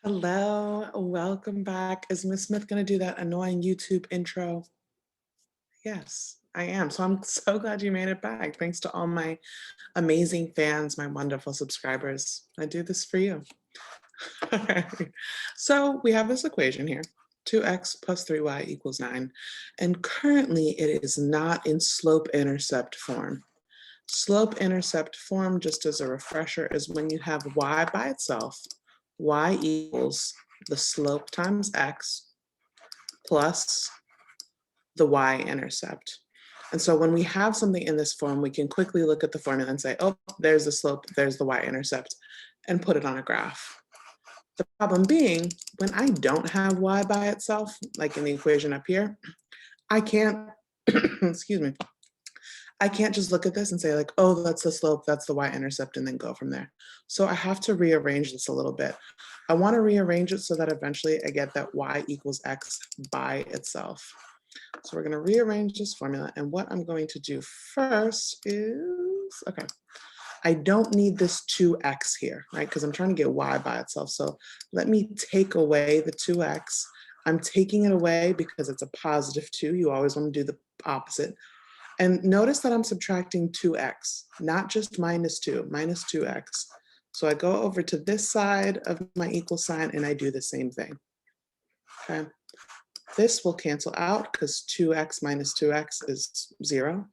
Hello, welcome back. Is Miss Smith going to do that annoying YouTube intro? Yes, I am. So I'm so glad you made it back. Thanks to all my amazing fans, my wonderful subscribers. I do this for you. All right. So we have this equation here, 2x plus 3y equals 9. And currently it is not in slope-intercept form. Slope-intercept form, just as a refresher, is when you have y by itself. Y equals the slope times x plus the y-intercept. And so when we have something in this form, we can quickly look at the formula and say, oh, there's the slope, there's the y-intercept, and put it on a graph. The problem being, when I don't have y by itself, like in the equation up here, I can't, excuse me, I can't just look at this and say like, oh, that's the slope, that's the y-intercept, and then go from there. So I have to rearrange this a little bit. I want to rearrange it so that eventually I get that y equals x by itself. So we're going to rearrange this formula, and what I'm going to do first is, okay, I don't need this 2x here, right? Because I'm trying to get y by itself. So let me take away the 2x. I'm taking it away because it's a positive 2. You always want to do the opposite. And notice that I'm subtracting 2x, not just minus 2, minus 2x. So I go over to this side of my equal sign and I do the same thing. Okay. This will cancel out because 2x minus 2x is 0.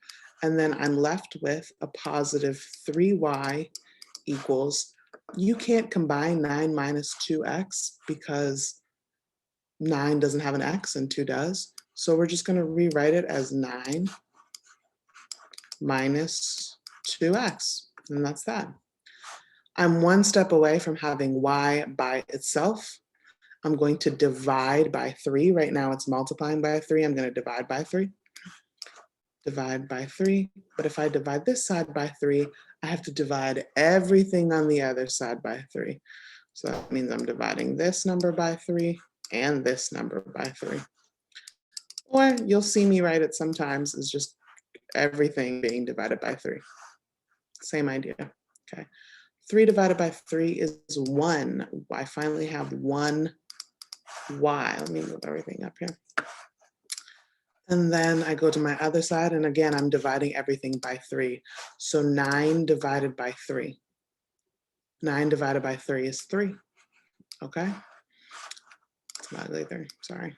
And then I'm left with a positive 3y equals, you can't combine 9 minus 2x because 9 doesn't have an x and 2 does. So we're just going to rewrite it as 9 minus 2x, and that's that. I'm one step away from having y by itself. I'm going to divide by 3. Right now it's multiplying by 3. I'm going to divide by 3. Divide by 3. But if I divide this side by 3, I have to divide everything on the other side by 3. So that means I'm dividing this number by 3 and this number by 3. Or you'll see me write it sometimes as just everything being divided by 3. Same idea. Okay. 3 divided by 3 is 1. I finally have 1 y. Let me move everything up here. And then I go to my other side, and again, I'm dividing everything by 3. So 9 divided by 3. 9 divided by 3 is 3. Okay? It's not ugly 3, sorry.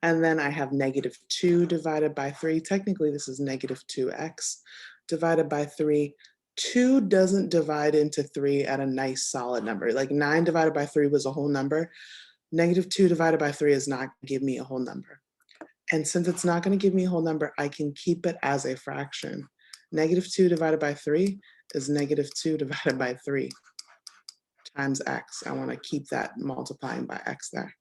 And then I have negative 2 divided by 3. Technically, this is negative 2x divided by 3. 2 doesn't divide into 3 at a nice solid number. Like 9 divided by 3 was a whole number. Negative 2 divided by 3 is not going to give me a whole number. And since it's not going to give me a whole number, I can keep it as a fraction. Negative 2 divided by 3 is negative 2 divided by 3 times x. I want to keep that multiplying by x there.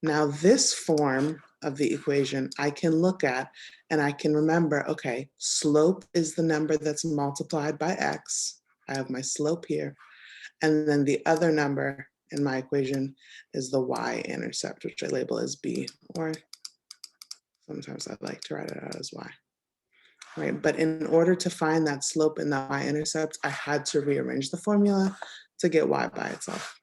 Now this form of the equation I can look at and I can remember, okay, slope is the number that's multiplied by x. I have my slope here. And then the other number in my equation is the y-intercept, which I label as b, or sometimes I like to write it out as y. Right, but in order to find that slope and the y-intercept, I had to rearrange the formula to get y by itself.